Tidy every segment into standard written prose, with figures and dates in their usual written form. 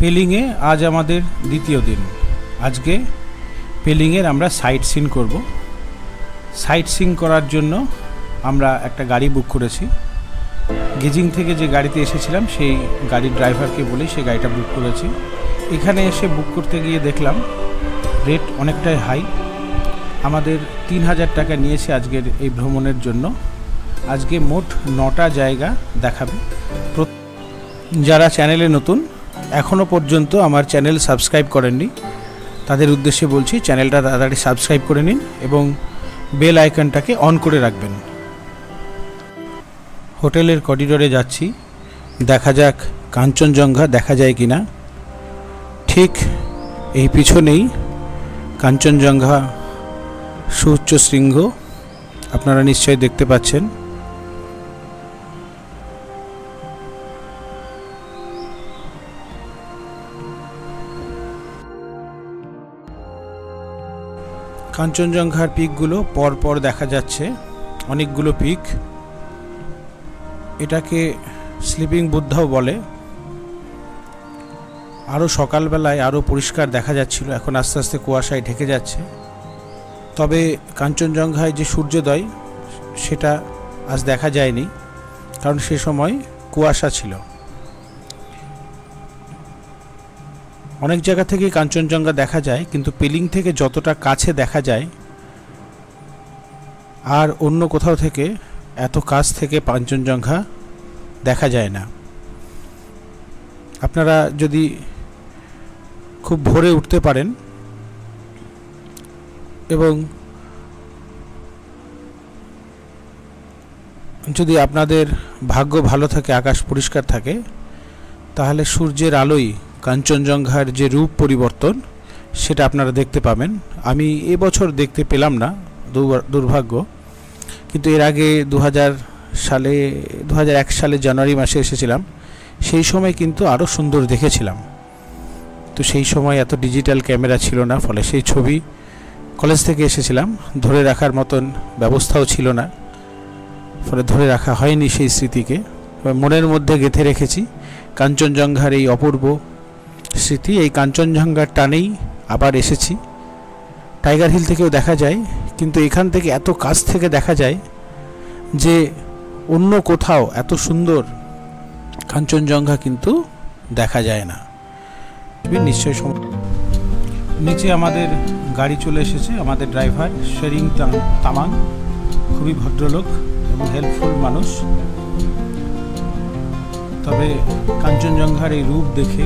পেলিংয়ে আজ আমাদের দ্বিতীয় দিন। আজকে পেলিংয়ের আমরা সাইট সিন করব। সাইট সিন করার জন্য আমরা একটা গাড়ি বুক করেছি। গেজিং থেকে যে গাড়িতে এসেছিলাম সেই গাড়ির ড্রাইভারকে বলেই সেই গাড়িটা বুক করেছি। এখানে এসে বুক করতে গিয়ে দেখলাম রেট অনেকটাই হাই। আমাদের 3000 টাকা নিয়েছে আজকের এই ভ্রমণের জন্য। আজকে মোট 9টা জায়গা দেখাবে। যারা চ্যানেলে নতুন, এখনও পর্যন্ত আমার চ্যানেল সাবস্ক্রাইব করেননি, তাদের উদ্দেশ্যে বলছি চ্যানেলটা তাড়াতাড়ি সাবস্ক্রাইব করে নিন এবং বেল আইকনটাকে অন করে রাখবেন। হোটেলের করিডোরে যাচ্ছি, দেখা যাক কাঞ্চনজঙ্ঘা দেখা যায় কিনা। ঠিক এই পিছনেই কাঞ্চনজঙ্ঘা সুউচ্চ শৃঙ্গ আপনারা নিশ্চয়ই দেখতে পাচ্ছেন। কাঞ্চনজঙ্ঘার পিকগুলো পরপর দেখা যাচ্ছে, অনেকগুলো পিক। এটাকে স্লিপিং বুদ্ধাও বলে। আরও সকালবেলায় আরও পরিষ্কার দেখা যাচ্ছিল, এখন আস্তে আস্তে কুয়াশায় ঢেকে যাচ্ছে। তবে কাঞ্চনজঙ্ঘায় যে সূর্যোদয় সেটা আজ দেখা যায়নি, কারণ সে সময় কুয়াশা ছিল। অনেক জায়গা থেকে কাঞ্চনজঙ্ঘা দেখা যায়, কিন্তু পেলিং থেকে যতটা কাছে দেখা যায় আর অন্য কোথাও থেকে এত কাছ থেকে কাঞ্চনজঙ্ঘা দেখা যায় না। আপনারা যদি খুব ভোরে উঠতে পারেন এবং যদি আপনাদের ভাগ্য ভালো থাকে, আকাশ পরিষ্কার থাকে, তাহলে সূর্যের আলোয় কাঞ্চনজঙ্ঘার যে রূপ পরিবর্তন সেটা আপনারা দেখতে পাবেন। আমি এবছর দেখতে পেলাম না, দুর্ভাগ্য। কিন্তু এর আগে 2001 সালে জানুয়ারি মাসে এসেছিলাম, সেই সময় কিন্তু আরও সুন্দর দেখেছিলাম। তো সেই সময় এত ডিজিটাল ক্যামেরা ছিল না, ফলে সেই ছবি কলেজ থেকে এসেছিলাম, ধরে রাখার মতন ব্যবস্থাও ছিল না, ফলে ধরে রাখা হয়নি সেই স্মৃতিকে। মনের মধ্যে গেঁথে রেখেছি কাঞ্চনজঙ্ঘার এই অপূর্ব স্মৃতি। এই কাঞ্চনজঙ্ঘার টানেই আবার এসেছি। টাইগার হিল থেকেও দেখা যায়, কিন্তু এখান থেকে এত কাছ থেকে দেখা যায় যে অন্য কোথাও এত সুন্দর কাঞ্চনজঙ্ঘা কিন্তু দেখা যায় না। নিশ্চয়ই নিচে আমাদের গাড়ি চলে এসেছে। আমাদের ড্রাইভার শেরিং তামাং খুবই ভদ্রলোক এবং হেল্পফুল মানুষ। তবে কাঞ্চনজঙ্ঘার এই রূপ দেখে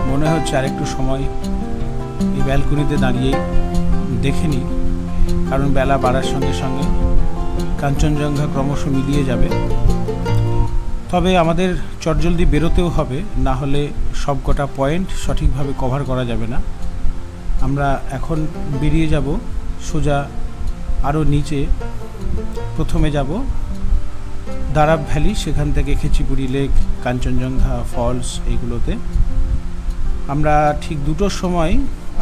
মনে হচ্ছে আরেকটু সময় এই ব্যালকনিতে দাঁড়িয়ে দেখে নিই, কারণ বেলা বাড়ার সঙ্গে সঙ্গে কাঞ্চনজঙ্ঘা ক্রমশ মিলিয়ে যাবে। তবে আমাদের চটজলদি বেরোতেও হবে, না হলে সব কটা পয়েন্ট সঠিকভাবে কভার করা যাবে না। আমরা এখন বেরিয়ে যাব সোজা আরও নিচে। প্রথমে যাব দারাব ভ্যালি, সেখান থেকে খেচিপুরি লেক, কাঞ্চনজঙ্ঘা ফলস, এইগুলোতে। আমরা ঠিক 2টোর সময়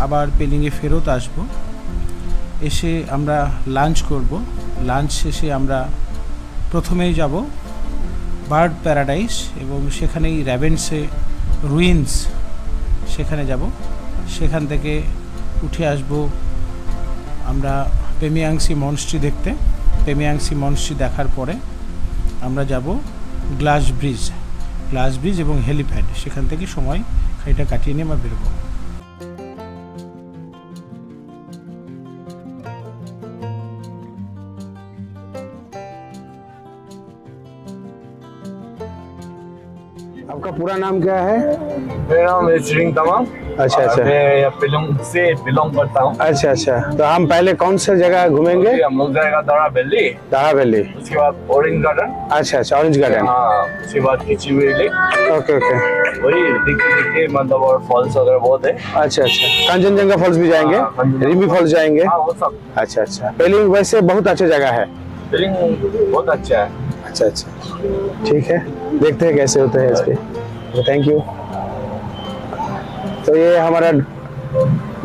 আবার পেলিংয়ে ফেরত আসব। এসে আমরা লাঞ্চ করব। লাঞ্চ শেষে আমরা প্রথমেই যাব বার্ড প্যারাডাইস এবং সেখানেই র্যাভেন্সে রুইন্স, সেখানে যাব। সেখান থেকে উঠে আসব আমরা পেমিয়াংসি মনস্ট্রি দেখতে। পেমিয়াংসি মনস্ট্রি দেখার পরে আমরা যাব গ্লাস ব্রিজ এবং হেলিপ্যাড। সেখান থেকে সময় খানিকটা কাটিয়ে নিয়ে আমরা বেরোবো। आपका पूरा नाम क्या है? मेरा नाम है शीरिंग तमांग। अच्छा अच्छा, मैं पेलोंग से बिलोंग करता हूँ। अच्छा अच्छा। तो हम पहले कौन सा जगह घूमेंगे? हम लोग जाएगा दारा वैली, उसके बाद ऑरेंज गार्डन। अच्छा अच्छा, ऑरेंज गार्डन। हाँ, उसके बाद खिचीपुरी लेक। ओके ओके, वही दिखते मतलब और फॉल्स वगैरह बहुत है। अच्छा अच्छा, कांचनजंगा फॉल्स भी जाएंगे, रिमी फॉल्स जाएंगे। हाँ, वो सब। अच्छा अच्छा, पेलिंग वैसे बहुत अच्छा जगह है। पेलिंग बहुत अच्छा है। अच्छा अच्छा, ठीक है, देखते हैं कैसे होते हैं इसके। Thank you. तो ये हमारा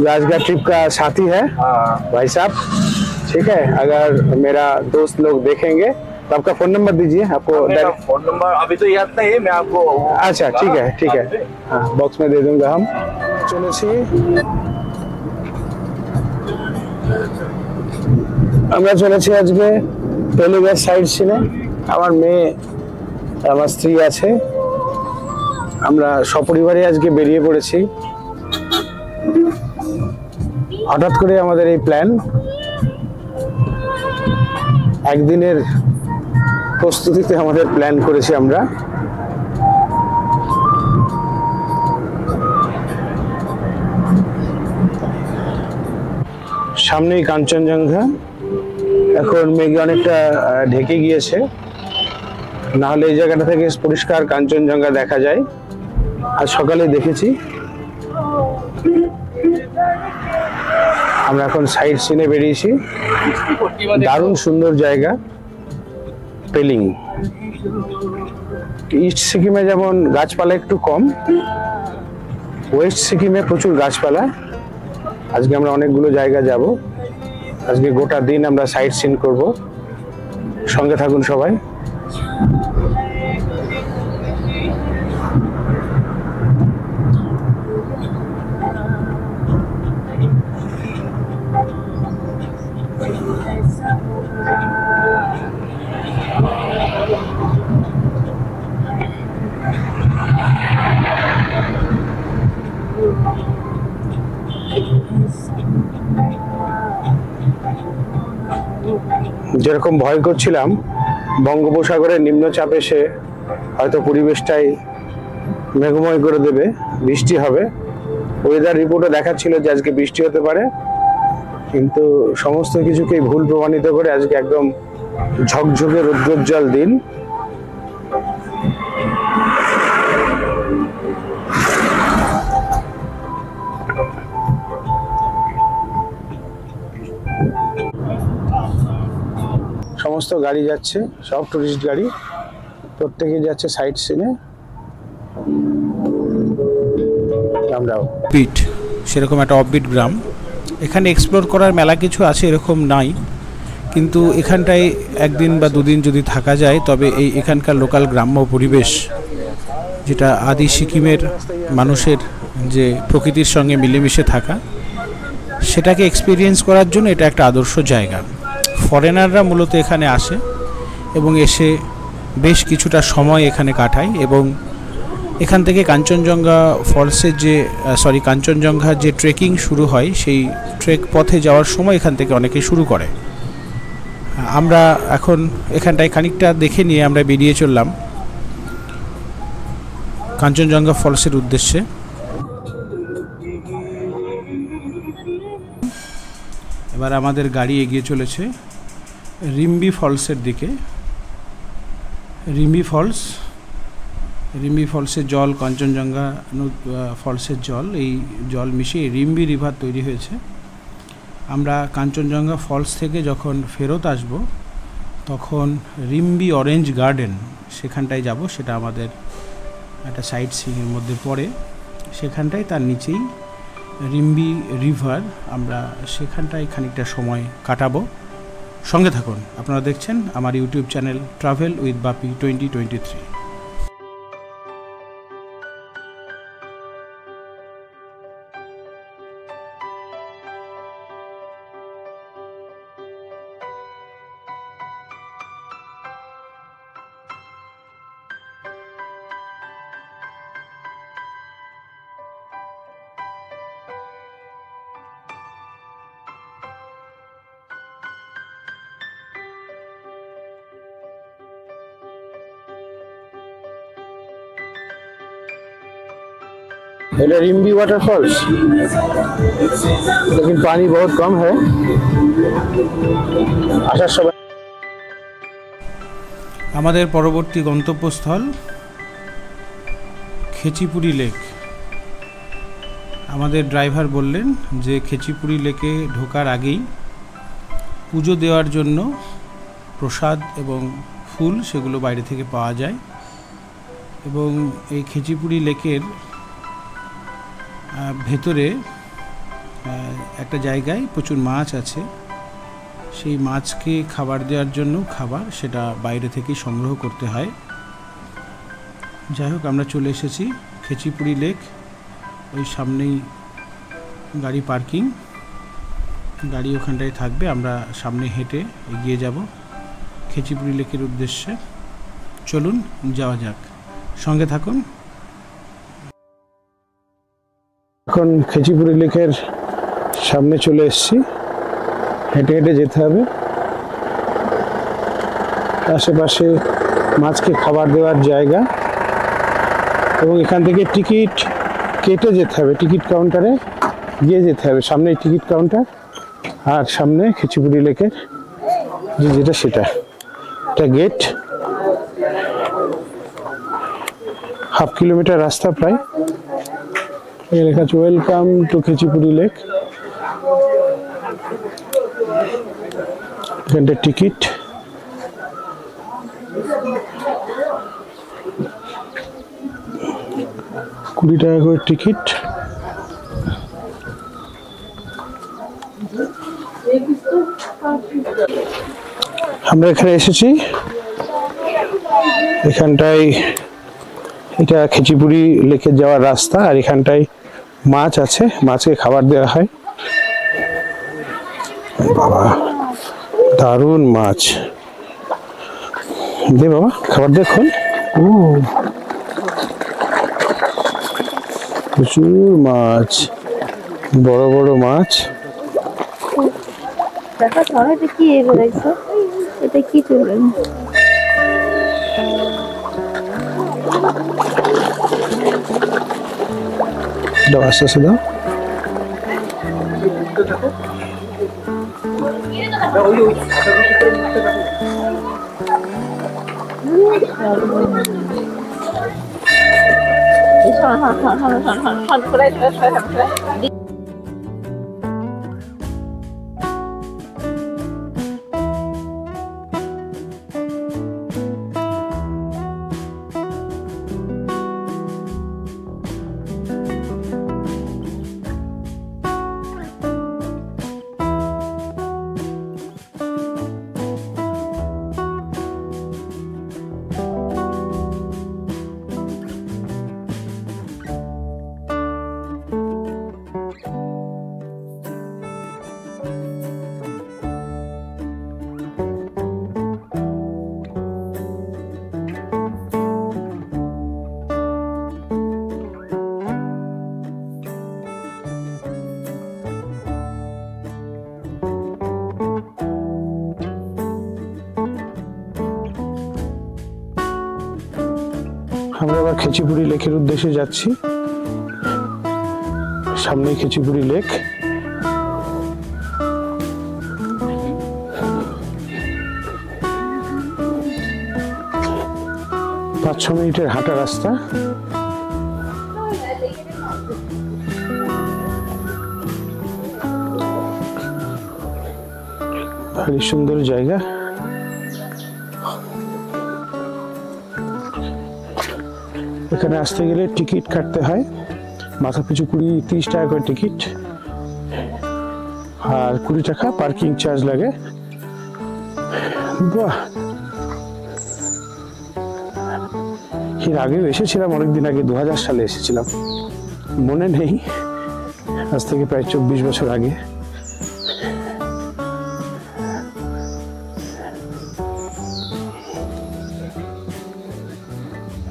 राजगढ़ ट्रिप का साथी है भाई साहब, ठीक है। अगर मेरा दोस्त लोग देखेंगे तो आपका फोन नंबर दीजिए, आपको मेरा फोन नंबर अभी तो याद नहीं है, मैं आपको अच्छा ठीक है हाँ बॉक्स में दे दूंगा हम। চলেছি আমরা চলেছি আজকে পেলিঘাট সাইড সিনে। আমার মেয়ে আমার স্ত্রী আছে, আমরা সপরিবারে আজকে বেরিয়ে পড়েছি। হঠাৎ করে আমাদের এই প্ল্যান, একদিনের প্রস্তুতিতে আমাদের প্ল্যান করেছি আমরা। সামনেই কাঞ্চনজঙ্ঘা, এখন মেঘে অনেকটা ঢেকে গিয়েছে, না হলে এই জায়গাটা থেকে পরিষ্কার কাঞ্চনজঙ্ঘা দেখা যায়। আজ সকালে দেখেছি। আমরা এখন সাইড সিনে বেরিয়েছি। দারুণ সুন্দর জায়গা পেলিং। ইস্ট সিকিমে যেমন গাছপালা একটু কম, ওয়েস্ট সিকিমে প্রচুর গাছপালা। আজকে আমরা অনেকগুলো জায়গা যাব। আজকে গোটা দিন আমরা সাইট সিন করব। সঙ্গে থাকুন সবাই। যেরকম ভয় করছিলাম বঙ্গোপসাগরের নিম্নচাপ এসে হয়তো পরিবেশটাই মেঘময় করে দেবে, বৃষ্টি হবে, ওয়েদার রিপোর্টে দেখাচ্ছিল যে আজকে বৃষ্টি হতে পারে, কিন্তু সমস্ত কিছুকেই ভুল প্রমাণিত করে আজকে একদম ঝকঝকে রৌদ্রোজ্জ্বল দিন। সমস্ত গাড়ি যাচ্ছে, সব টুরিস্ট গাড়ি, প্রত্যেকে যাচ্ছে সাইট সিনে। আমরাও বিট সেরকম একটা অফবিট গ্রাম, এখানে এক্সপ্লোর করার মেলা কিছু আছে এরকম নাই, কিন্তু এখানটায় একদিন বা দুদিন যদি থাকা যায় তবে এখানকার লোকাল গ্রাম্য পরিবেশ, যেটা আদি সিকিমের মানুষের যে প্রকৃতির সঙ্গে মিলেমিশে থাকা, সেটাকে এক্সপিরিয়েন্স করার জন্য এটা একটা আদর্শ জায়গা। ফরেনাররা মূলত এখানে আসে এবং এসে বেশ কিছুটা সময় এখানে কাটায়, এবং এখান থেকে কাঞ্চনজঙ্ঘা ফলসের কাঞ্চনজঙ্ঘার যে ট্রেকিং শুরু হয়, সেই ট্রেক পথে যাওয়ার সময় এখান থেকে অনেকে শুরু করে। আমরা এখন এখানটায় খানিকটা দেখে নিয়ে আমরা বেরিয়ে চললাম কাঞ্চনজঙ্ঘা ফলসের উদ্দেশ্যে। এবার আমাদের গাড়ি এগিয়ে চলেছে রিম্বি ফলসের দিকে। রিম্বি ফলসের জল, কাঞ্চনজঙ্ঘা ফলসের জল, এই জল মিশিয়ে রিম্বি রিভার তৈরি হয়েছে। আমরা কাঞ্চনজঙ্ঘা ফলস থেকে যখন ফেরত আসব তখন রিম্বি অরেঞ্জ গার্ডেন সেখানটায় যাব, সেটা আমাদের একটা সাইট সিইংয়ের মধ্যে পড়ে। সেখানটায় তার নিচেই রিম্বি রিভার, আমরা সেখানটায় খানিকটা সময় কাটাবো। সঙ্গে থাকুন, আপনারা দেখছেন আমার ইউটিউব চ্যানেল ট্রাভেল উইথ বাপি 2023। এটা रिम्बी वाटरफॉल्स, लेकिन पानी बहुत कम है। আসার সময় আমাদের পরবর্তী গন্তব্যস্থল খেচিপুরি লেক। আমাদের ড্রাইভার বললেন যে খেচিপুরি লেকে ঢোকার আগেই পুজো দেওয়ার জন্য প্রসাদ এবং ফুল সেগুলো বাইরে থেকে পাওয়া যায়, এবং এই খেচিপুরি লেকের ভেতরে একটা জায়গায় প্রচুর মাছ আছে, সেই মাছকে খাবার দেওয়ার জন্য খাবার সেটা বাইরে থেকেই সংগ্রহ করতে হয়। যাই হোক, আমরা চলে এসেছি খেচিপুরি লেক। ওই সামনেই গাড়ি পার্কিং, গাড়ি ওখানটায় থাকবে। আমরা সামনে হেঁটে এগিয়ে যাব খেচিপুরি লেকের উদ্দেশ্যে। চলুন যাওয়া যাক, সঙ্গে থাকুন। এখন খেচিপুরি লেকের সামনে চলে এসেছি। হেঁটে হেঁটে যেতে হবে। আশেপাশে মাছকে খাবার দেওয়ার জায়গা, এবং এখান থেকে টিকিট কেটে যেতে হবে। টিকিট কাউন্টারে গিয়ে যেতে হবে। সামনেই টিকিট কাউন্টার, আর সামনে খেচিপুরি লেকের যেটা সেটা এটা গেট। 1/2 কিলোমিটার রাস্তা প্রায়। লেখা আছে ওয়েলকাম টু খেচিপুরি লেক। এখানটা টিকিট। ৳20 করে টিকিট। আমরা এখানে এসেছি। এখানটায় এটা খেচিপুরি লেকে যাওয়ার রাস্তা, আর এখানটায় মাছ আছে, মাছকে খাবার দেওয়া হয়। বাবা, দারুণ মাছ। দে বাবা, খাবার দেখুন। ও, প্রচুর মাছ, বড় বড় মাছ। এটা কি চলবে? দাও, আস্তে আস্তে দাও। আমরা আবার খেচিপুরি লেকের উদ্দেশ্যে যাচ্ছি। সামনে খেচিপুরি লেক। 5-6 মিনিটের হাঁটা রাস্তা। ভারী সুন্দর জায়গা। এখানে আসতে গেলে টিকিট কাটতে হয়, মাথা পিছু 30 টাকা করে টিকিট, আর 20 টাকা পার্কিং চার্জ লাগে। বাহ, এর আগেও এসেছিলাম অনেকদিন আগে, 2000 সালে এসেছিলাম, মনে নেই, আজ থেকে প্রায় 24 বছর আগে।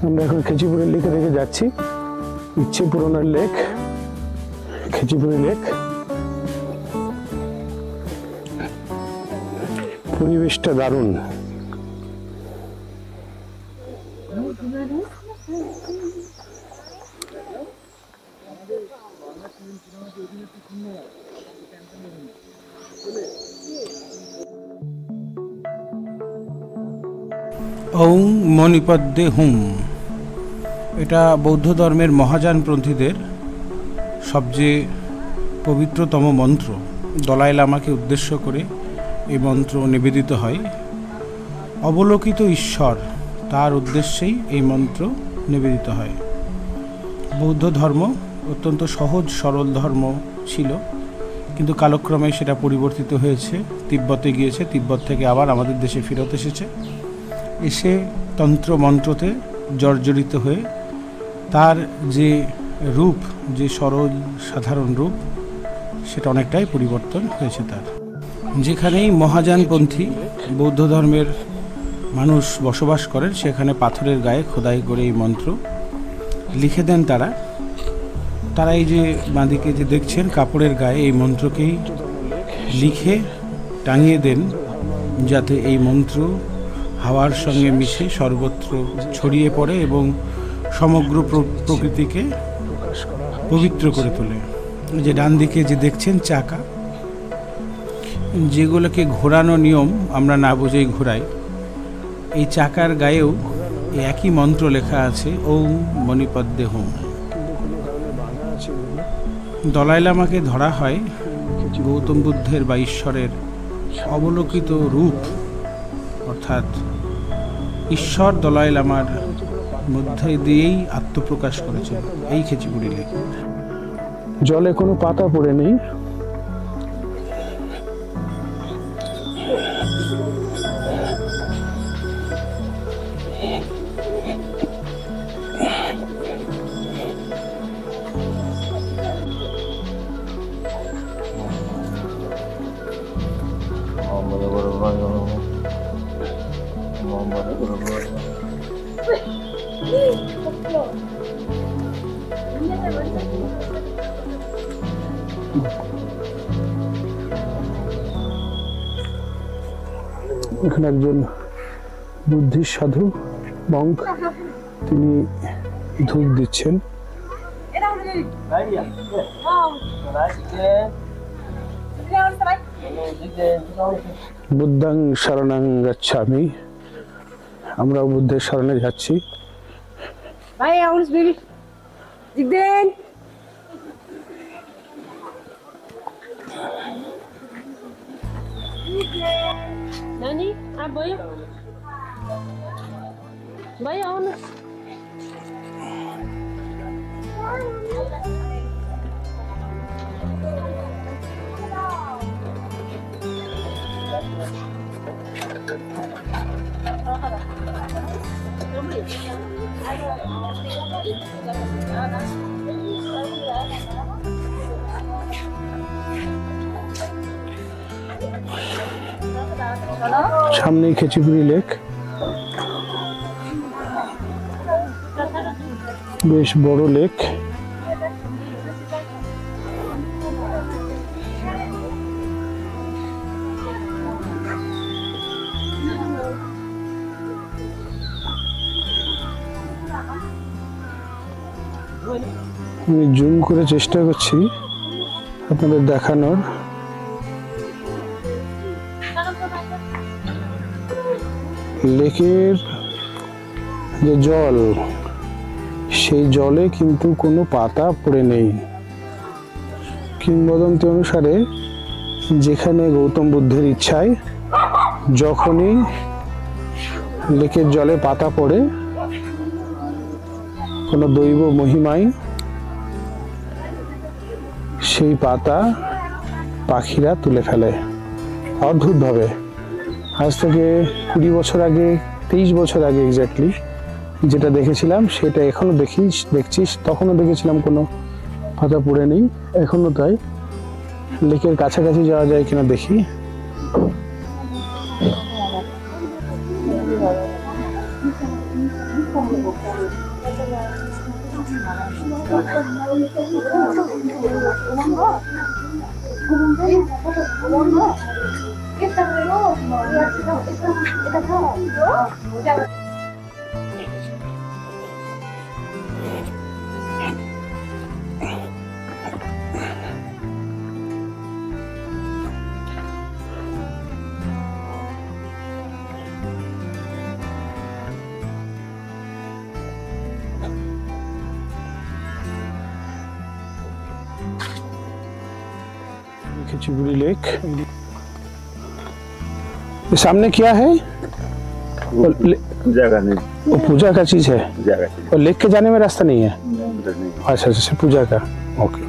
আমরা এখন খেচিপুরি লেকে দেখে যাচ্ছি। ইচ্ছে পূরণের লেক, খেচিপুরি লেক। পরিবেশটা দারুণ। ওং মণিপদ্মে হুম, এটা বৌদ্ধ ধর্মের মহাযানপন্থীদের সবচেয়ে পবিত্রতম মন্ত্র। দলাই লামাকে উদ্দেশ্য করে এই মন্ত্র নিবেদিত হয়। অবলোকিত ঈশ্বর, তার উদ্দেশ্যেই এই মন্ত্র নিবেদিত হয়। বৌদ্ধ ধর্ম অত্যন্ত সহজ সরল ধর্ম ছিল, কিন্তু কালক্রমে সেটা পরিবর্তিত হয়েছে, তিব্বতে গিয়েছে, তিব্বত থেকে আবার আমাদের দেশে ফেরত এসেছে, এসে তন্ত্র মন্ত্রতে জর্জরিত হয়ে তার যে রূপ, যে সরল সাধারণ রূপ, সেটা অনেকটাই পরিবর্তন হয়েছে তার। যেখানেই মহাযানপন্থী বৌদ্ধ ধর্মের মানুষ বসবাস করেন সেখানে পাথরের গায়ে খোদাই করে এই মন্ত্র লিখে দেন তারা। এই যে বাঁদিকে যে দেখছেন কাপড়ের গায়ে এই মন্ত্রকেই লিখে টাঙিয়ে দেন, যাতে এই মন্ত্র হাওয়ার সঙ্গে মিশে সর্বত্র ছড়িয়ে পড়ে এবং সমগ্র প্রকৃতিকে পবিত্র করে তোলে। যে ডান দিকে যে দেখছেন চাকা, যেগুলোকে ঘোরানো নিয়ম আমরা না বুঝেই ঘোরাই, এই চাকার গায়েও একই মন্ত্র লেখা আছে, ওম মণিপদ্মে হোম। দলাই লামাকে ধরা হয় গৌতম বুদ্ধের বা ঈশ্বরের অবলোকিত রূপ, অর্থাৎ ঈশ্বর দলাই লামার মধ্যে দিয়েই আত্মপ্রকাশ করেছে এই খেচিপুড়ি লেক। জলে কোনো পাতা পড়ে নেই। এখানে একজন বুদ্ধিস্ট সাধু মঙ্ক, তিনি ধূপ দিচ্ছেন। বুদ্ধাং শরণাং গচ্ছামি, আমরাও বুদ্ধের শরণে যাচ্ছি। Nani? Boyo? Boyo, ano? সামনেই খেচিপুড়ি লেক, বেশ বড় লেক। আমি জুম করে চেষ্টা করছি আপনাদের দেখানোর। লেকের যে জল, সেই জলে কিন্তু কোনো পাতা পড়ে নেই। কিংবদন্তি অনুসারে যেখানে গৌতম বুদ্ধের ইচ্ছায় যখনই লেকের জলে পাতা পড়ে, কোনো দৈব মহিমায় সেই পাতা পাখিরা তুলে ফেলে অদ্ভুতভাবে। আজ থেকে 20 বছর আগে, 23 বছর আগে এক্স্যাক্টলি যেটা দেখেছিলাম সেটা এখনো দেখছিস। তখনও দেখেছিলাম কোনো পাতা পড়ে নেই, এখনো তাই। লেকের কাছাকাছি যাওয়া যায় কিনা দেখি। खिचड़ी लेक, सामने क्या है? पूजा का नहीं, वो पूजा का चीज है। पूजा का चीज और लेक के जाने में रास्ता नहीं है? नहीं। अच्छा अच्छा, पूजा का, ओके।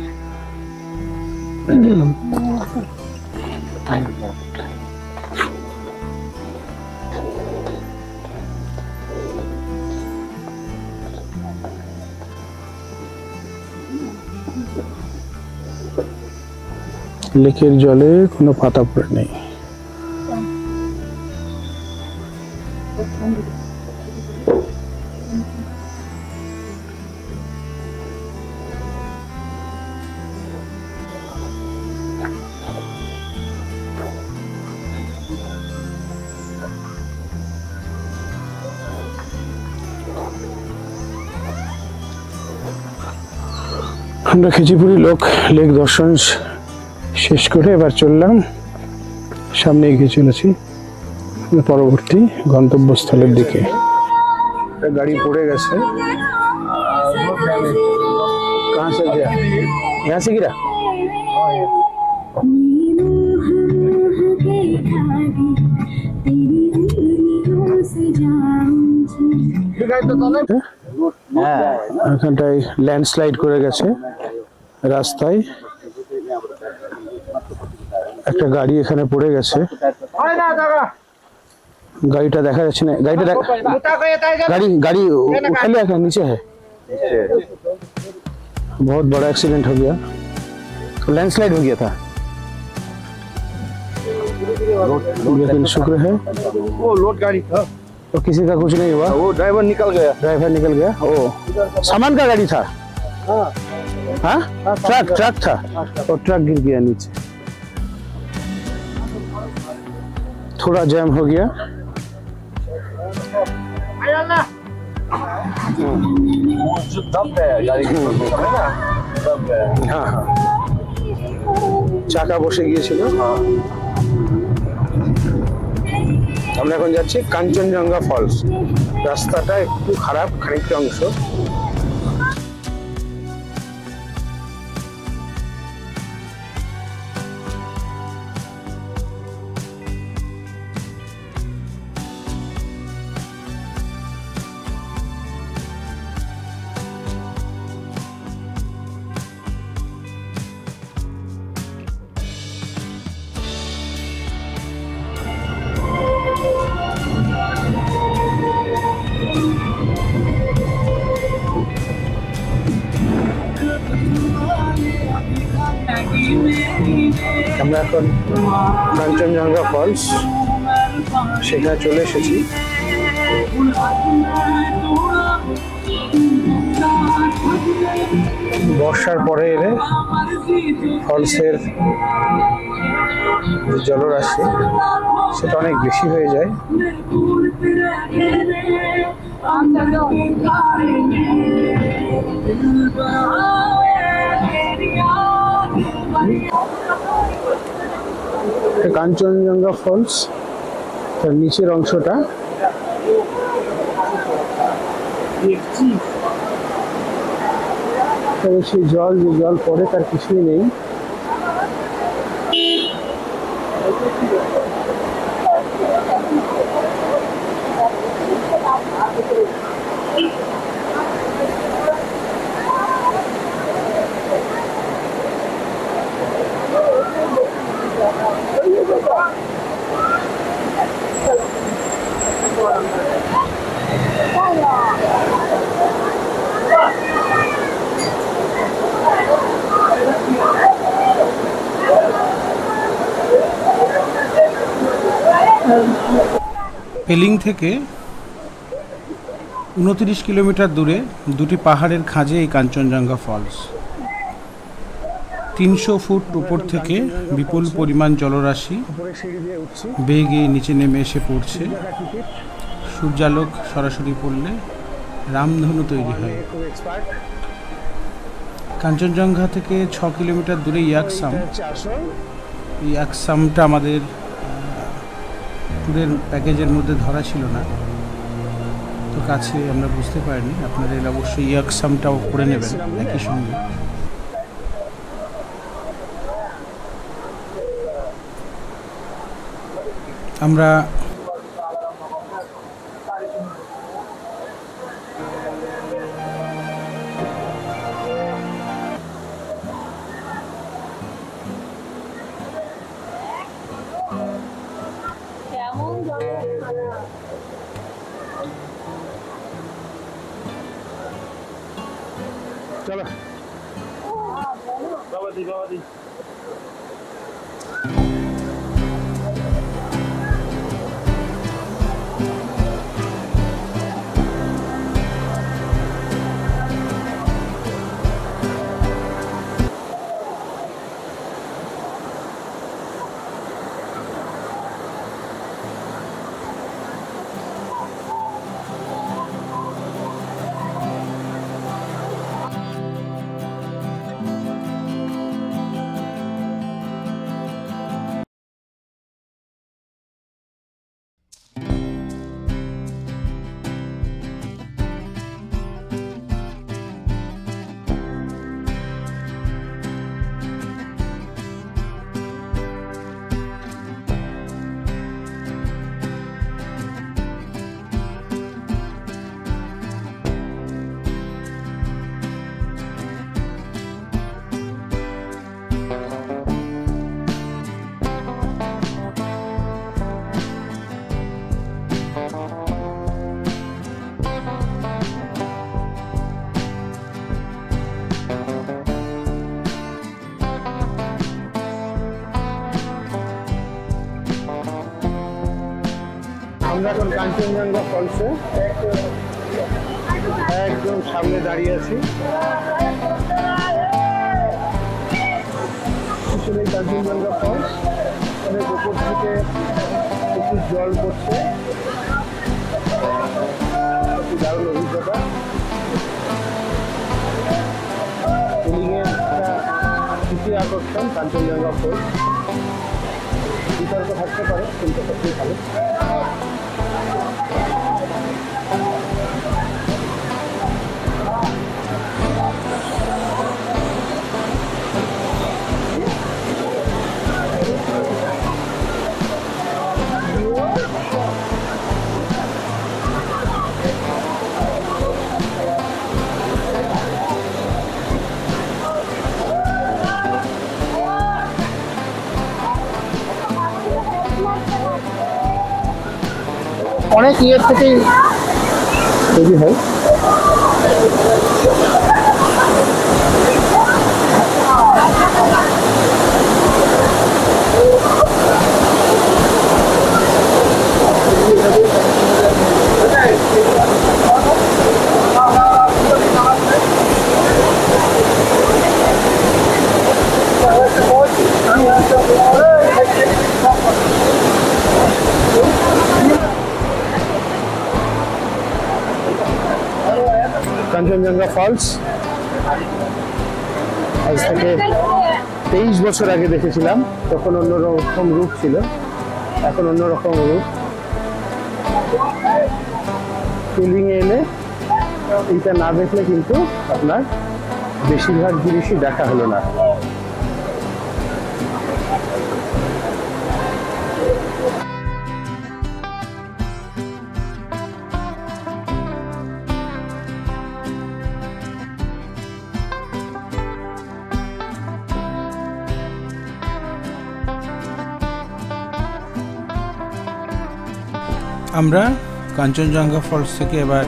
লেকের জলে কোনো পাতা পড়ে নেই। আমরা খেচিপুরি লেক দর্শন শেষ করে এবার চললাম, সামনে এগিয়ে চলেছি পরবর্তী গন্তব্যস্থলের দিকে। গাড়ি পড়ে গেছে। कहाँ से गया? यहाँ से गिरा? এখানটায় ল্যান্ডস্লাইড করে গেছে রাস্তায়, একটা গাড়ি এখানে পড়ে গেছে। गाड़ी দেখা যাচ্ছে না, गाड़ी खाली है, नीचे है। बहुत बड़ा एक्सीडेंट हो गया, लैंडस्लाइड हो गया था, लेकिन शुक्र है वो लोड गाड़ी था, तो किसी का कुछ नहीं हुआ। वो ड्राइवर निकल गया। ओ सामान का गाड़ी था? हाँ, ट्रक था, और ट्रक गिर गया नीचे, थोड़ा जैम हो गया। जो दब है गाड़ी की ना, दब है। हाँ हाँ, চাকা বসে গিয়েছিল। আমরা এখন যাচ্ছি কাঞ্চনজঙ্ঘা ফলস। রাস্তাটা একটু খারাপ, খানিকটা অংশ। আমরা এখন কাঞ্চনজঙ্ঘা ফলস সেখানে চলে এসেছি। বর্ষার পরে এলে ফলসের যে জলরাশি সেটা অনেক বেশি হয়ে যায়। কাঞ্চনজঙ্ঘা ফলস, তার নিচের অংশটা সেই জল পড়ে তার কিছুই নেই। পেলিং থেকে 29 কিলোমিটার দূরে দুটি পাহাড়ের খাঁজে এই কাঞ্চনজঙ্ঘা ফলস। 300 ফুট উপর থেকে বিপুল পরিমাণ জলরাশি বেগে নিচে নেমে এসে পড়ছে। সূর্যালোক সরাসরি পড়লে রামধনু তৈরি হয়। কাঞ্চনজঙ্ঘা থেকে 6 কিলোমিটার দূরে ইয়াকসামটা আমাদের ট্যুরের প্যাকেজের মধ্যে ধরা ছিল না, তো কাছে আমরা বুঝতে পারিনি। আপনারা এলে অবশ্যই ইয়াকসামটাও করে নেবেন একই সঙ্গে। আমরা চলো বাবাদি বাবাদি আমরা এখন কাঞ্চনজঙ্ঘা ফলসে একদম সামনে দাঁড়িয়ে আছি। পিছনে কাঞ্চনজঙ্ঘা ফলস, অনেক উপর থেকে প্রচুর জল পড়ছে, দারুণ অভিজ্ঞতা। ট্রেলিংয়ের একটা তৃতীয় আকর্ষণ কাঞ্চনজঙ্ঘা ফলস। বিতর্ক থাকতে পারে কিন্তু সত্যিই ভালো। অনেক ইয়ের থেকেই তৈরি হয়। কাঞ্চনজঙ্ঘা ফলস আজ থেকে 23 বছর আগে দেখেছিলাম, তখন অন্যরকম রূপ ছিল, এখন অন্যরকম রূপ। ট্রেলিংয়ে এলে এইটা না দেখলে কিন্তু আপনার বেশিরভাগ জিনিসই দেখা হলো না। আমরা কাঞ্চনজঙ্ঘা ফলস থেকে এবার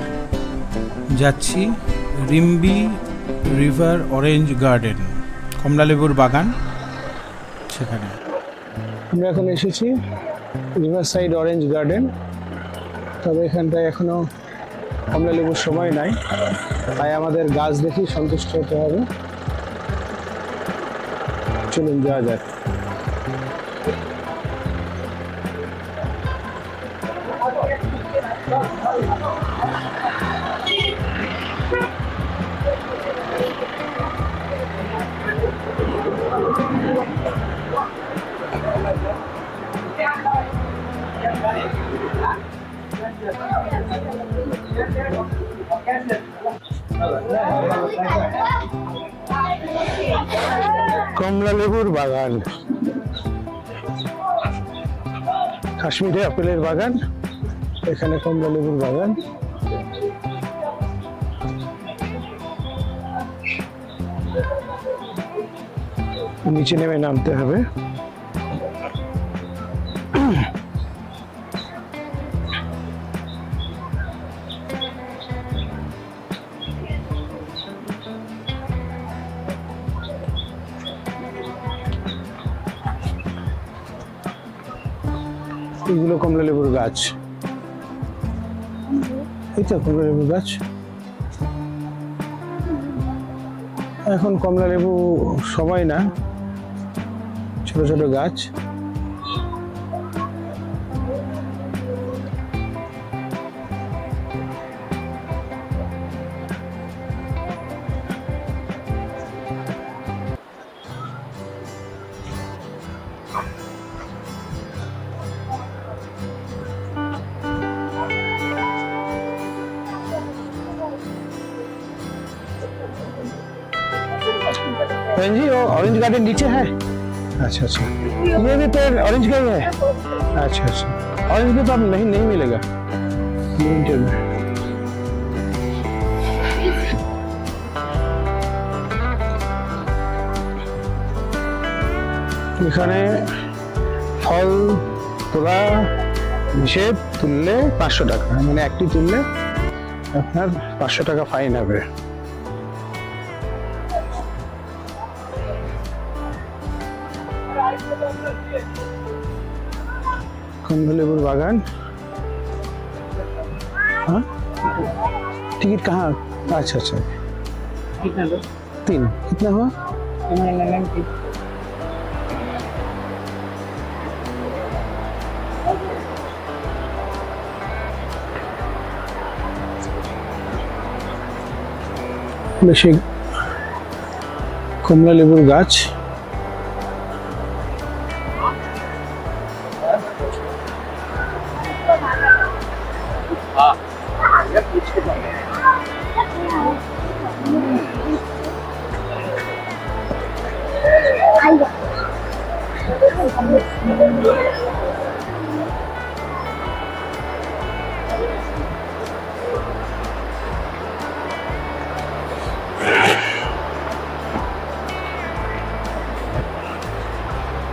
যাচ্ছি রিম্বি রিভার অরেঞ্জ গার্ডেন, কমলালেবুর বাগান। সেখানে আমরা এখন এসেছি রিভার সাইড অরেঞ্জ গার্ডেন। তবে এখানটায় এখনো কমলালেবুর সময় নাই, তাই আমাদের গাছ দেখেই সন্তুষ্ট হতে হবে। চলুন যাওয়া যাক। কমলালেবুর বাগান, কাশ্মীরে আপেলের বাগান, এখানে কমলালেবুর বাগান। নিচে নেমে নামতে হবে। এগুলো কমলা লেবুর গাছ, এই তো কমলা লেবুর গাছ। এখন কমলা লেবু সময় না, ছোট ছোট গাছ। बहन जी वो ऑरेंज गार्डन नीचे है? अच्छा अच्छा, ये भी पेड़ ऑरेंज का ही है? अच्छा अच्छा, ऑरेंज भी तो अब नहीं नहीं मिलेगा विंटर में। এখানে ফল তোলা নিষেধ, তুললে 500 টাকা, মানে একটি তুললে আপনার 500 টাকা ফাইন হবে। कमला लेबुर बागान। हाँ टिकट कहाँ? अच्छा अच्छा, कितना दो? 3 कितना हुआ? বেশি কমলা লেবুর গাছ।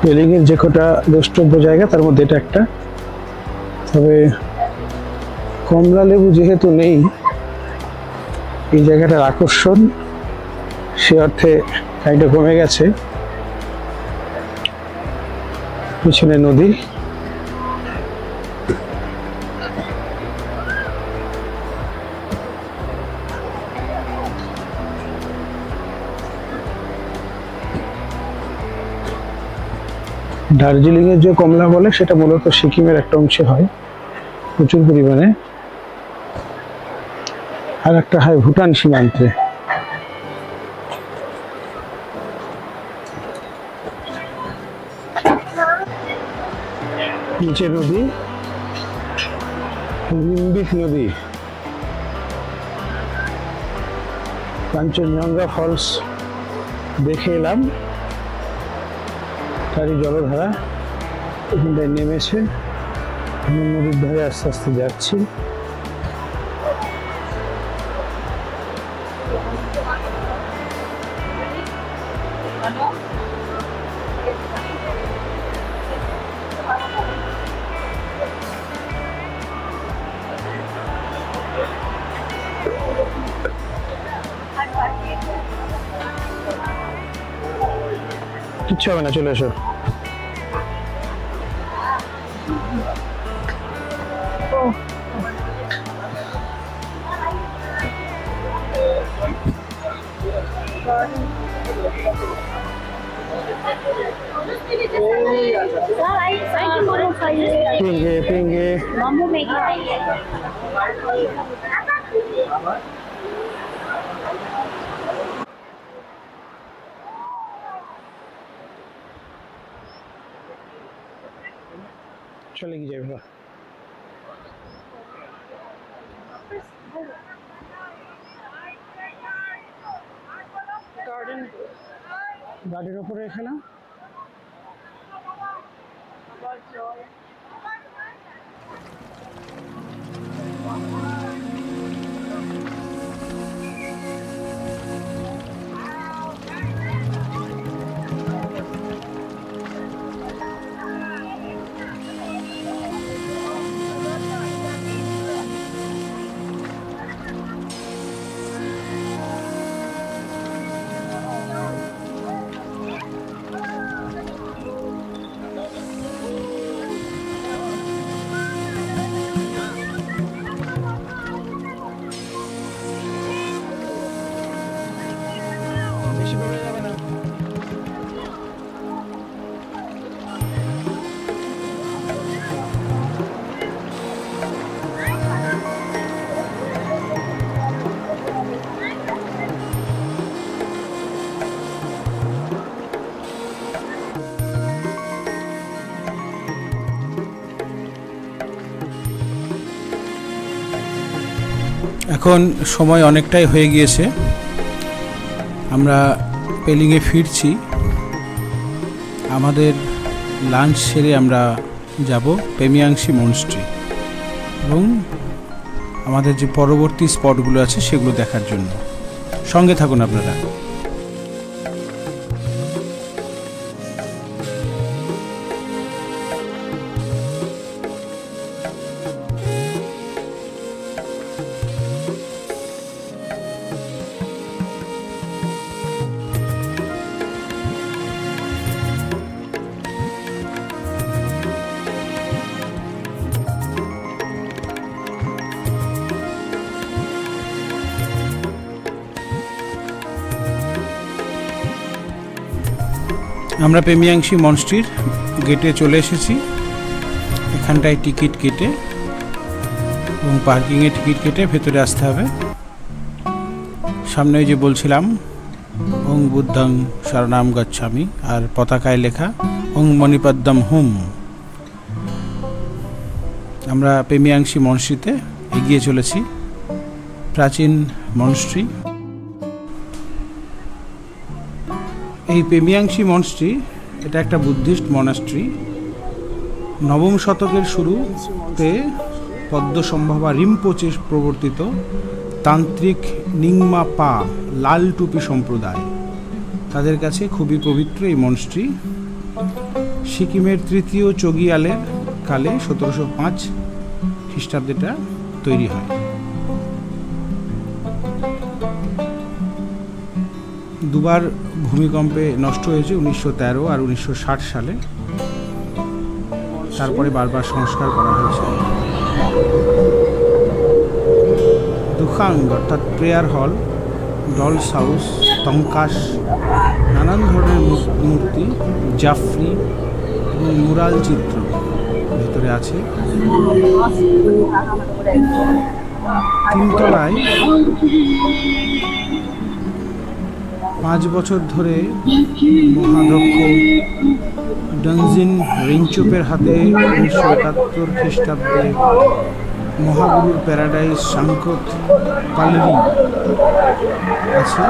রেলিংয়ের যে কটা দ্রষ্টব্য জায়গা তার মধ্যে এটা একটা। তবে কমলা লেবু যেহেতু নেই, এই জায়গাটার আকর্ষণ সে অর্থে খানিকটা কমে গেছে। পিছনে নদী, দার্জিলিং এর যে কমলা বলে সেটা মূলত সিকিমের একটা অংশে হয় প্রচুর পরিমাণে, আর একটা হয় ভুটান সীমান্তে। নিচে নদী, লিম্বিক নদী, কাঞ্চনজঙ্ঘা ফলস দেখে এলাম, তারই জলধারা এখানটায় নেমেছে। আমি নদীর ধারে আস্তে আস্তে যাচ্ছি। কিচ্ছু হবে না, চলে এসো। पिंगे पिंगे मामू मैगी चाहिए। চলে গিয়ে যাবে। গাড়ির উপরে এখানে এখন সময় অনেকটাই হয়ে গিয়েছে, আমরা পেলিংয়ে ফিরছি। আমাদের লাঞ্চ সেরে আমরা যাব পেমিয়াংসি মনস্ট্রি এবং আমাদের যে পরবর্তী স্পটগুলো আছে সেগুলো দেখার জন্য। সঙ্গে থাকুন আপনারা। আমরা পেমিয়াংসি মনস্ট্রির গেটে চলে এসেছি। এখানটায় টিকিট কেটে এবং পার্কিংয়ে টিকিট কেটে ভেতরে আসতে হবে। সামনে যে বলছিলাম ওং বুদ্ধং শরণাম গচ্ছামি, আর পতাকায় লেখা ওং মণিপদ্মম হুম। আমরা পেমিয়াংসি মনস্ট্রিতে এগিয়ে চলেছি, প্রাচীন মনস্ট্রি। এই পেমিয়াংসি মনস্ট্রি এটা একটা বুদ্ধিস্ট মনাস্ট্রি। নবম শতকের শুরুতে পদ্মসম্ভবা রিম্পোচে প্রবর্তিত তান্ত্রিক নিংমা পা লাল টুপি সম্প্রদায়, তাদের কাছে খুবই পবিত্র এই মনস্ট্রি। সিকিমের তৃতীয় চগিয়ালের কালে 1705 খ্রিস্টাব্দেটা তৈরি হয়। দুবার ভূমিকম্পে নষ্ট হয়েছে, 1913 আর 1960 সালে। তারপরে বারবার সংস্কার করা হয়েছে। দুখাং অর্থাৎ প্রেয়ার হল, ডলস হাউস, তমকাশ, নানান ধরনের মূর্তি, জাফরি এবং মুরাল চিত্র ভেতরে আছে। তিনতলায় 5 বছর ধরে মহাদক্ষ ডনজিন রিংচুপের হাতে 1971 খ্রিস্টাব্দে মহাগুরুর প্যারাডাইস সাংকত পালরি আছে।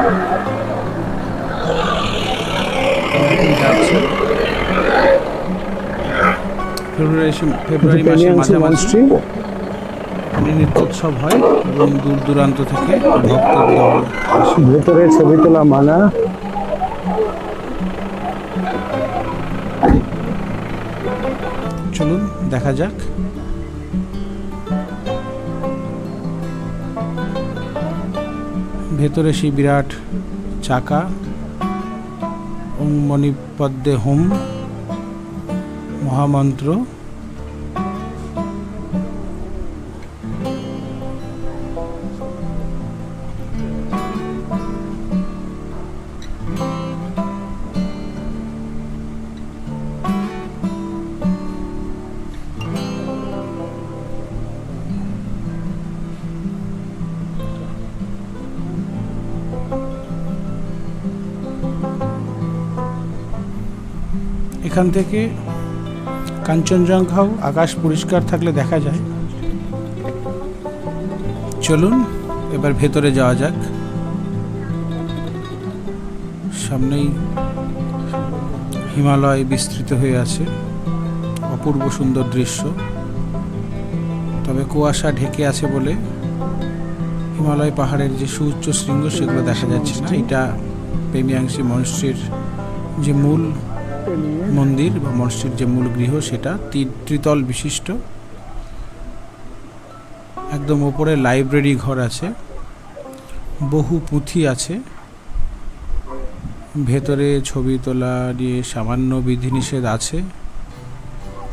ফেব্রুয়ারি মাসের মাঝামাঝি নৃত্যোৎসব হয় এবং দূর দূরান্ত থেকে ভক্তের দল আসে। ভেতরে ছবি তোলা মানা। চলুন দেখা যাক। ভেতরে সেই বিরাট চাকা, ওং মণিপদ্মে হোম মহামন্ত্র, এখান থেকে কাঞ্চনজঙ্ঘাও আকাশ পরিষ্কার থাকলে দেখা যায়। চলুন এবার ভেতরে যাওয়া যাক। সামনেই হিমালয় বিস্তৃত হয়ে আছে, অপূর্ব সুন্দর দৃশ্য। তবে কুয়াশা ঢেকে আছে বলে হিমালয় পাহাড়ের যে সুউচ্চ শৃঙ্গ সেগুলো দেখা যাচ্ছে না। এটা পেমিয়াংসি মনস্ট্রির যে মূল মন্দির বা মনস্ট্রির যে মূল গৃহ, সেটা ত্রিতল বিশিষ্ট। একদম ওপরে লাইব্রেরি ঘর আছে, বহু পুঁথি আছে। ভেতরে ছবি তোলা নিয়ে সামান্য বিধিনিষেধ আছে,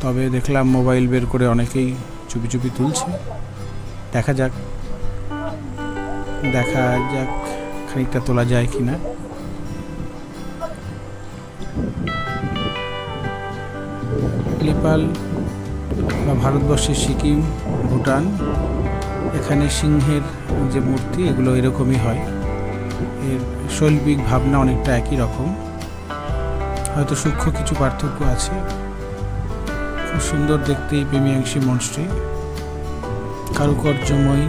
তবে দেখলাম মোবাইল বের করে অনেকেই চুপি চুপি তুলছে। দেখা যাক খানিকটা তোলা যায় কিনা। নেপাল বা ভারতবর্ষের সিকিম, ভুটান, এখানে সিংহের যে মূর্তি এগুলো এরকমই হয়। এর শৈল্পিক ভাবনা অনেকটা একই রকম, হয়তো সূক্ষ্ম কিছু পার্থক্য আছে। খুব সুন্দর দেখতে এই পেমিয়াংসি মনস্ট্রি, কারুকার্যময়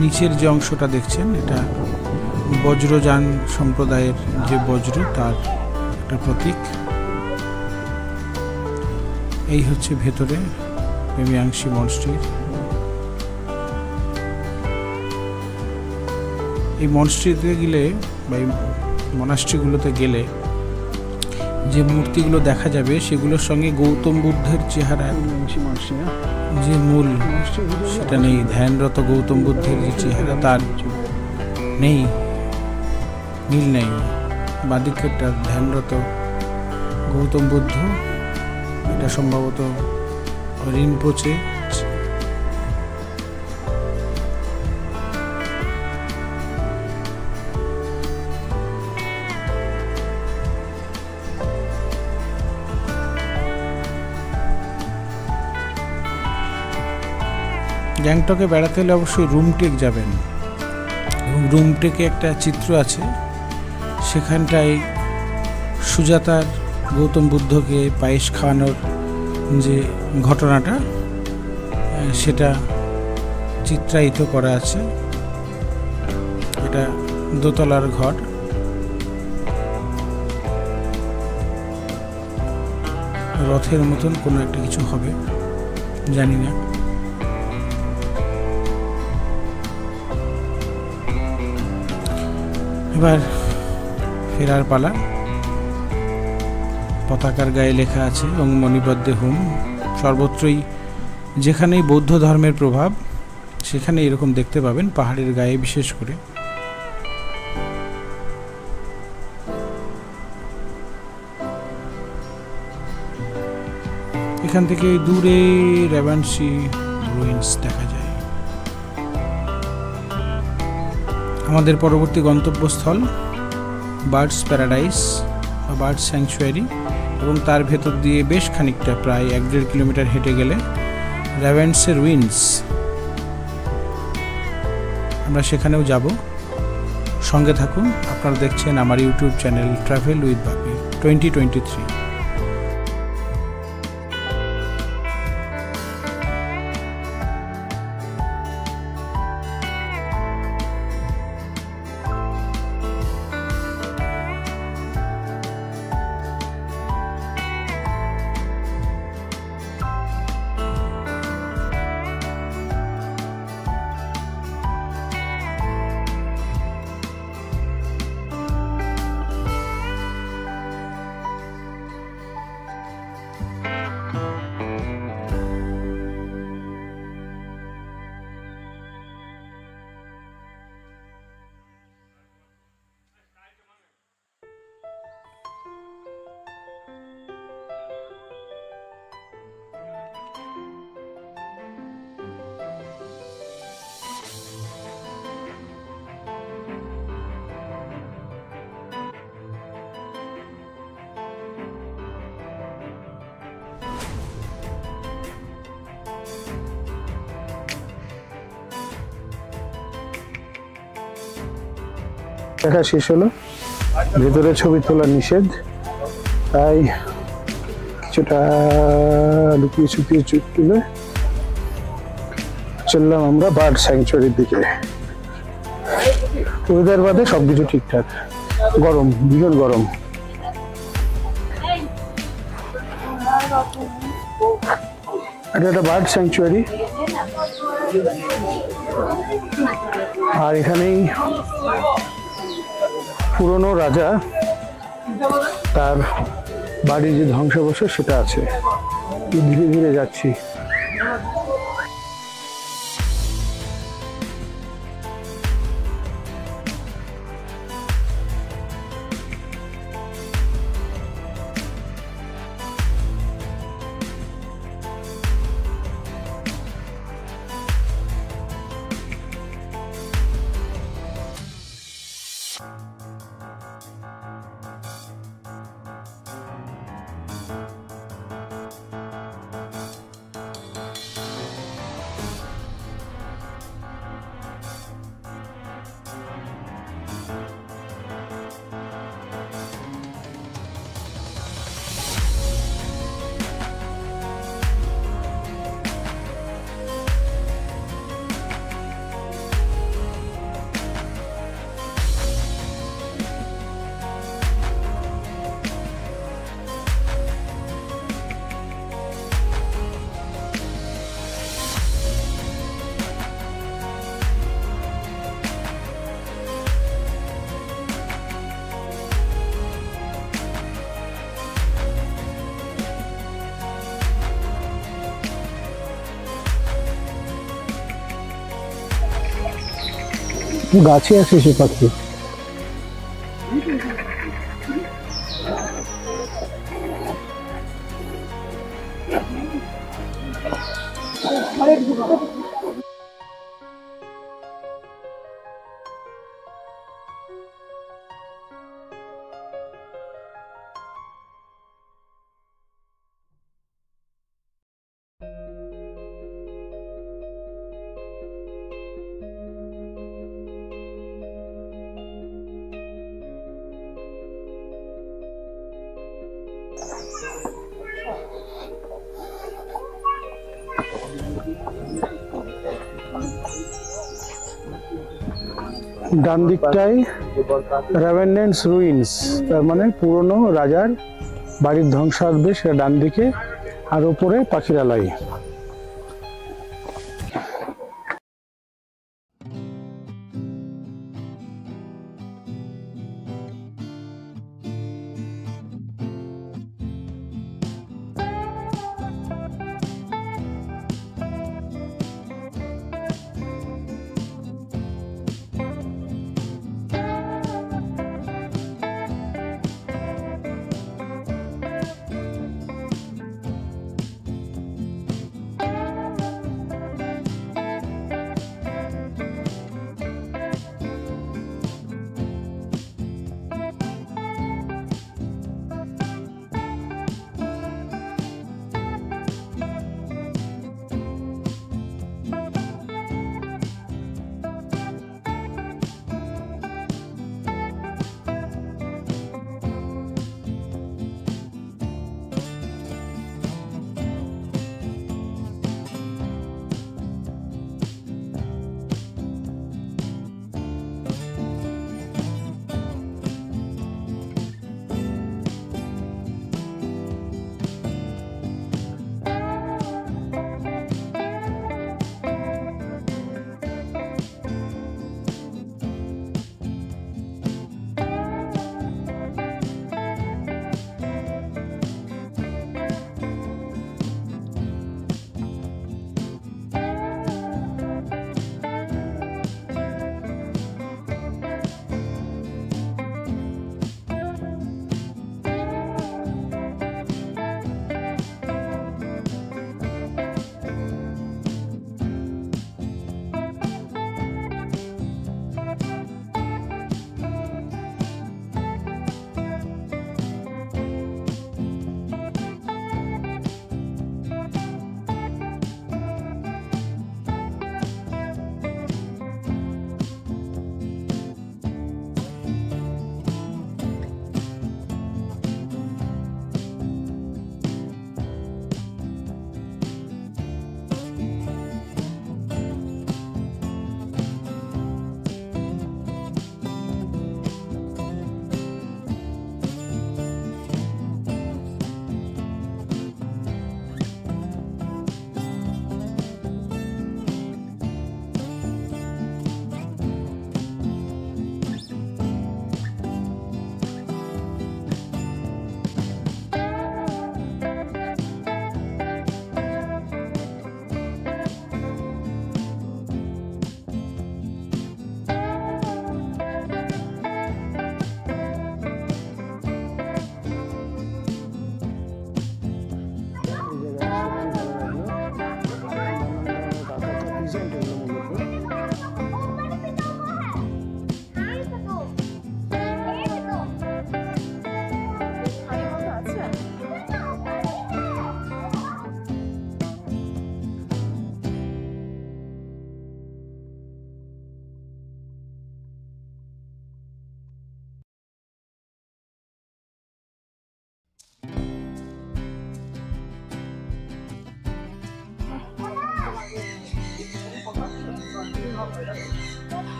নিচের যে অংশটা দেখছেন এটা বজ্রযান সম্প্রদায়ের যে বজ্র তার একটা প্রতীক। এই হচ্ছে ভেতরে পেমিয়াংশি মনস্ট্রির। এই মনস্ট্রিতে গেলে বা এই মনাস্ট্রিগুলোতে গেলে যে মূর্তিগুলো দেখা যাবে সেগুলোর সঙ্গে গৌতম বুদ্ধের চেহারা যে মূল সেটা নেই। ধ্যানরত গৌতম বুদ্ধের যে চেহারা তার নেই, মিল নেই। বাদিকেরটা ধ্যানরত গৌতম বুদ্ধ, এটা সম্ভবত রিনপোচে। গ্যাংটকে বেড়াতে হলে অবশ্যই রুমটেক যাবেন, এবং রুমটেকে একটা চিত্র আছে, সেখানটায় সুজাতার গৌতম বুদ্ধকে পায়েস খাওয়ানোর যে ঘটনাটা সেটা চিত্রায়িত করা আছে। এটা দোতলার ঘর। রথের মতন কোনো একটা কিছু হবে, জানি না। এবার ফেরার পালা। পতাকার গায়ে লেখা আছে ওং মণিপদ্মে হুম। সর্বত্রই যেখানেই বৌদ্ধ ধর্মের প্রভাব সেখানে এরকম দেখতে পাবেন, পাহাড়ের গায়ে বিশেষ করে। এখান থেকে দূরে রেভানশি রুইন্স দেখা যায়। আমাদের পরবর্তী গন্তব্যস্থল বার্ডস প্যারাডাইস বা বার্ডস স্যাংচুয়ারি, এবং তার ভেতর দিয়ে বেশ খানিকটা প্রায় 1-1.5 কিলোমিটার হেঁটে গেলে রেভানশি রুইন্স, আমরা সেখানেও যাব। সঙ্গে থাকুন, আপনারা দেখছেন আমার ইউটিউব চ্যানেল ট্রাভেল উইথ বাপি 2023। দেখা শেষ হলো। ভেতরে ছবি তোলা নিষেধ, তাই কিছুটা লুকিয়ে ছুপিয়ে তুলে চললাম আমরা বার্ড স্যাংচুয়ারির দিকে। ওয়েদার বাদে সবকিছু ঠিকঠাক। গরম, ভীষণ গরম। এটা একটা বার্ড স্যাংচুয়ারি, আর এখানেই পুরনো রাজা তার বাড়ির যে ধ্বংসাবশেষ সেটা আছে। ধীরে ধীরে যাচ্ছি। গাছে আছে সে পাখি। ডান দিকটায় রেভেন্যান্টস রুইন্স, তার মানে পুরনো রাজার বাড়ির ধ্বংসাবশেষ, সেটা ডান দিকে, আর উপরে পাখিরালয়।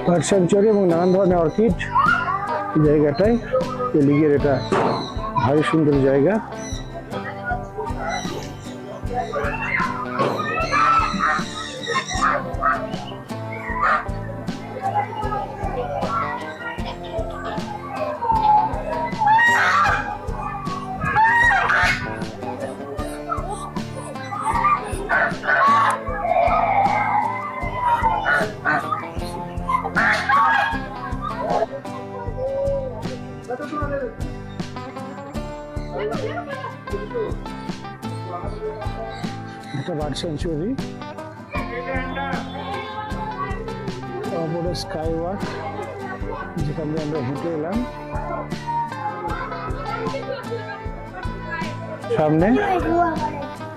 বার্ড স্যাংচুয়ারি এবং নানান ধরনের অর্কিড এই জায়গাটায় পেলিগের এটা ভারী সুন্দর জায়গা। এটা বার্ড স্যাংচুয়ারি, তারপরে স্কাই ওয়াক যেখান দিয়ে আমরা হেঁটে এলাম। সামনে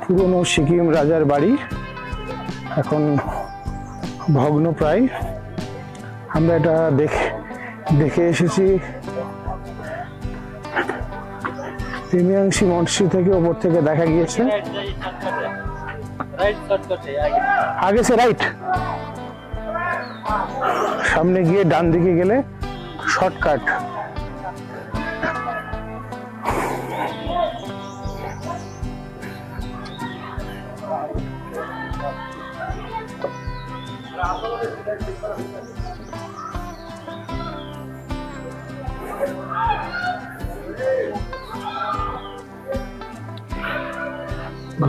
পুরনো সিকিম রাজার বাড়ি, এখন ভগ্ন প্রায়। আমরা এটা দেখে এসেছি প্রিমিয়াংশি মন্টসি থেকে, ওপর থেকে দেখা গিয়েছে। আগে সে রাইট, সামনে গিয়ে ডান দিকে গেলে শর্টকাট।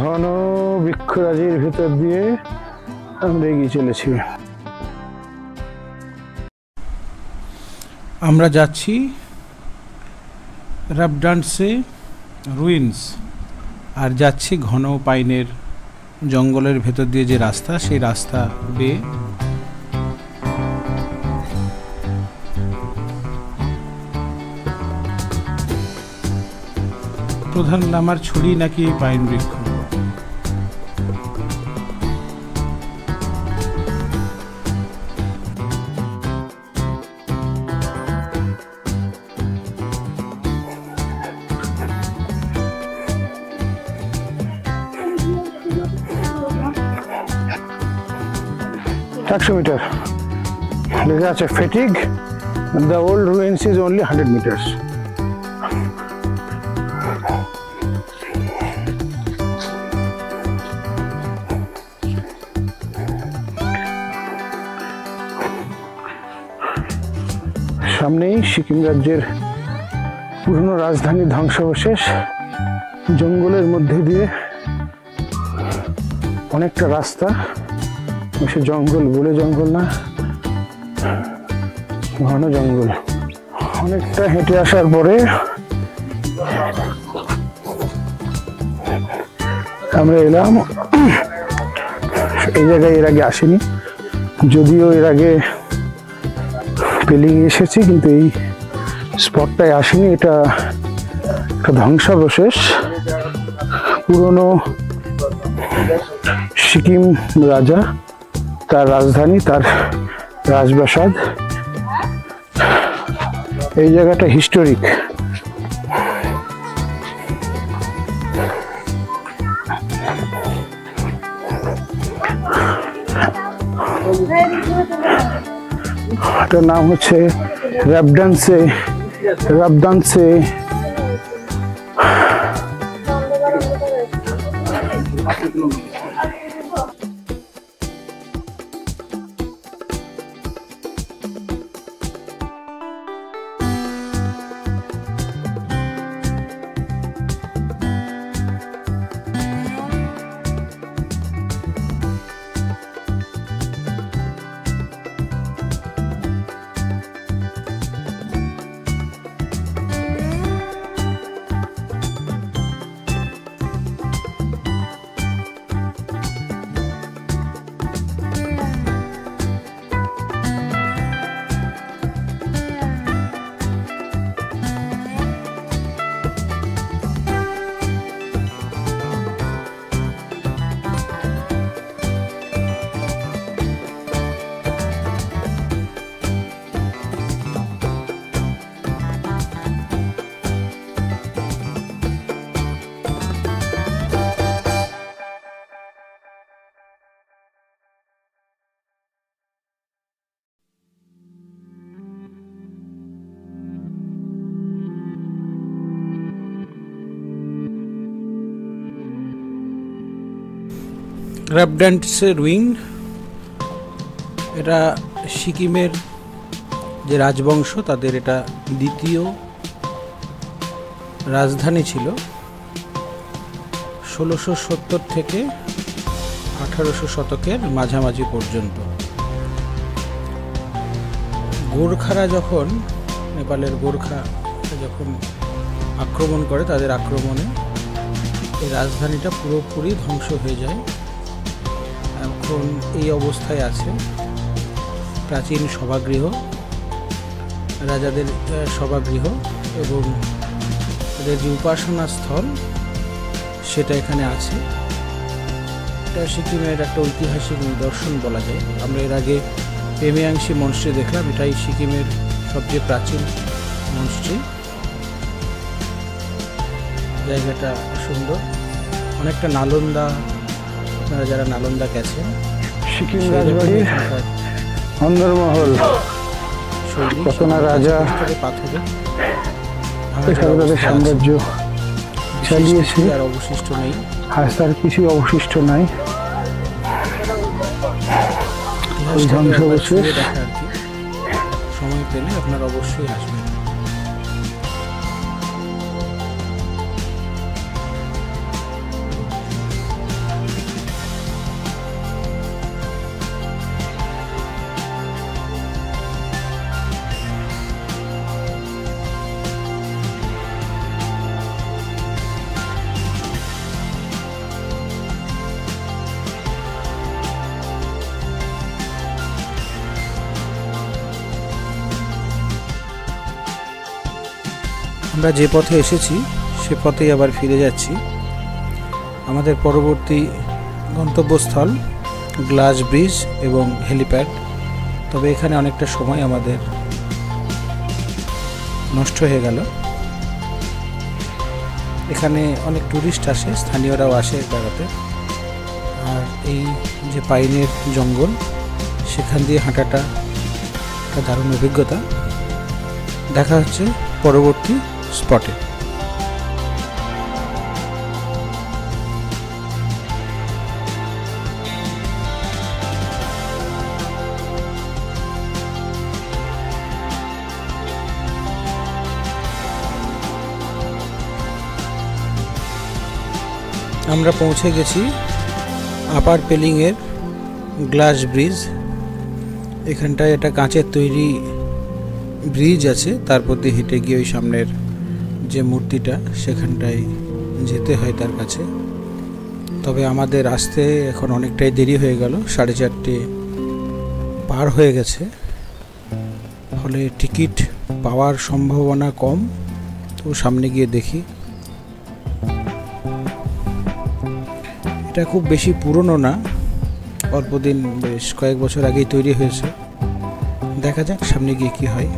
ঘন বৃক্ষরাজির ভেতর দিয়ে আমরা এগিয়ে চলেছি। আমরা যাচ্ছি রাবডান্সে রুইন্স, আর যাচ্ছি ঘন পাইনের জঙ্গলের ভেতর দিয়ে যে রাস্তা, সেই রাস্তা বেয়ে। প্রধান নামার ছড়ি নাকি এই পাইন বৃক্ষ। একশো মিটার লেখা আছে fatigue, the old ruins is only 100 metres. সামনেই সিকিম রাজ্যের পুরনো রাজধানী ধ্বংসাবশেষ। জঙ্গলের মধ্যে দিয়ে অনেকটা রাস্তা, সে জঙ্গল বলে জঙ্গল না, ঘন জঙ্গল। অনেকটা হেঁটে আসার পরে আমরা এলাম এই জায়গায়। এর আগে আসিনি, যদিও এর আগে পেলিং এসেছি, কিন্তু এই স্পটটায় আসিনি। এটা একটা ধ্বংসাবশেষ, পুরনো সিকিম রাজা, তার রাজধানী, তার রাজপ্রাসাদ। এই জায়গাটা হিস্টোরিক। এটার নাম হচ্ছে রাবডান্সে। র্যাবড্যান্টসের রুইন। এটা সিকিমের যে রাজবংশ তাদের এটা দ্বিতীয় রাজধানী ছিল 1670 থেকে 1800 শতকের মাঝামাঝি পর্যন্ত। গোর্খারা যখন নেপালের গোর্খা যখন আক্রমণ করে, তাদের আক্রমণে এই রাজধানীটা পুরোপুরি ধ্বংস হয়ে যায়। এখন এই অবস্থায় আছে প্রাচীন সভাগৃহ, রাজাদের সভাগৃহ এবং তাদের যে উপাসনা স্থল সেটা এখানে আছে। এটা সিকিমের একটা ঐতিহাসিক নিদর্শন বলা যায়। আমরা এর আগে পেমিয়াংশি মনস্ট্রি দেখলাম, এটাই সিকিমের সবচেয়ে প্রাচীন মনস্ট্রি। জায়গাটা সুন্দর, অনেকটা নালন্দা, আপনারা যারা নালন্দা গেছেন সিকিম রাজবাড়ির অন্দরমহল, কত না রাজা পাথরে তাদের সাম্রাজ্য চালিয়েছে, আর অবশিষ্ট নেই। আজ তার কিছুই অবশিষ্ট নাই, ধ্বংসাবশেষ। সময় পেলে আপনারা অবশ্যই আসবেন। আমরা যে পথে এসেছি সে পথেই আবার ফিরে যাচ্ছি। আমাদের পরবর্তী গন্তব্যস্থল গ্লাস ব্রিজ এবং হেলিপ্যাড। তবে এখানে অনেকটা সময় আমাদের নষ্ট হয়ে গেল। এখানে অনেক টুরিস্ট আসে, স্থানীয়রাও আসে বেড়াতে। আর এই যে পাইনের জঙ্গল, সেখান দিয়ে হাঁটাটা একটা দারুণ অভিজ্ঞতা। দেখা হচ্ছে পরবর্তী স্পটে। আমরা পৌঁছে গেছি আপার পেলিংয়ের গ্লাস ব্রিজ। এখানটায় একটা কাঁচের তৈরি ব্রিজ আছে, তারপর দিয়ে হেঁটে গিয়ে ওই সামনের যে মূর্তিটা সেখানটায় যেতে হয় তার কাছে। তবে আমাদের আসতে এখন অনেকটাই দেরি হয়ে গেল, 4:30 পার হয়ে গেছে, ফলে টিকিট পাওয়ার সম্ভাবনা কম। তো সামনে গিয়ে দেখি। এটা খুব বেশি পুরনো না, অল্প দিন, বেশ কয়েক বছর আগেই তৈরি হয়েছে। দেখা যাক সামনে গিয়ে কি হয়।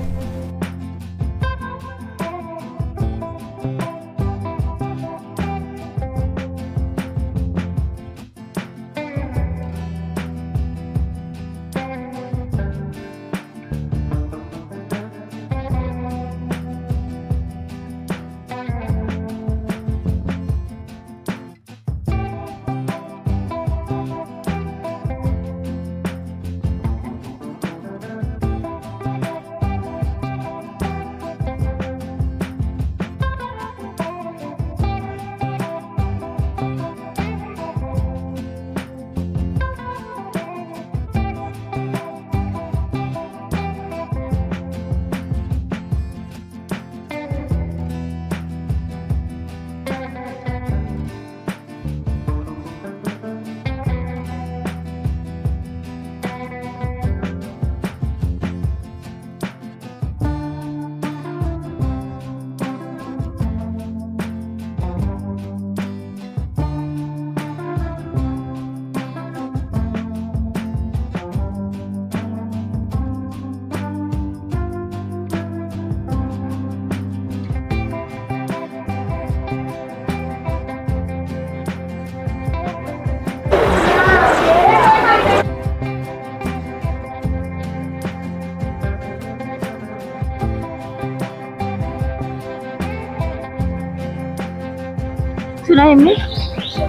Should I miss?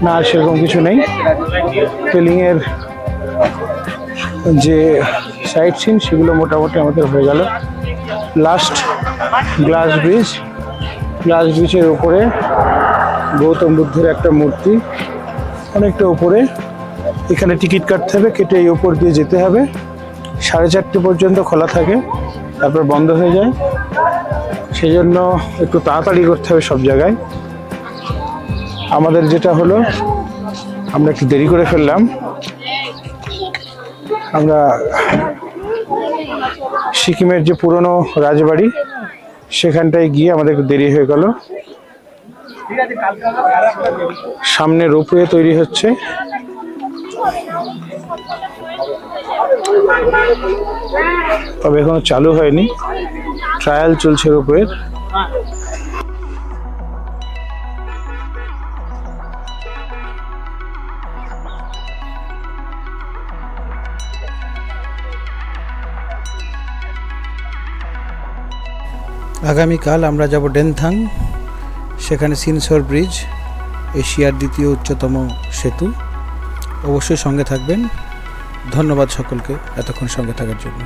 না, আর সেরকম কিছু নেই। পেলিংয়ের যে সাইট সিন সেগুলো মোটামুটি আমাদের হয়ে গেল। লাস্ট গ্লাস ব্রিজের উপরে গৌতম বুদ্ধের একটা মূর্তি, অনেকটা উপরে। এখানে টিকিট কাটতে হবে, কেটে এই উপর দিয়ে যেতে হবে। 4:30 পর্যন্ত খোলা থাকে, তারপর বন্ধ হয়ে যায়। সেই জন্য একটু তাড়াতাড়ি করতে হবে সব জায়গায়। আমাদের যেটা হলো, আমরা একটু দেরি করে ফেললাম। আমরা সিকিমের যে পুরনো রাজবাড়ি সেখানটায় গিয়ে আমাদের একটু দেরি হয়ে গেল। সামনে রোপওয়ে তৈরি হচ্ছে। তবে এখনো চালু হয়নি, ট্রায়াল চলছে রোপওয়ের। আগামীকাল আমরা যাব ডেনথাং। সেখানে সিনসর ব্রিজ, এশিয়ার দ্বিতীয় উচ্চতম সেতু। অবশ্যই সঙ্গে থাকবেন। ধন্যবাদ সকলকে এতক্ষণ সঙ্গে থাকার জন্য।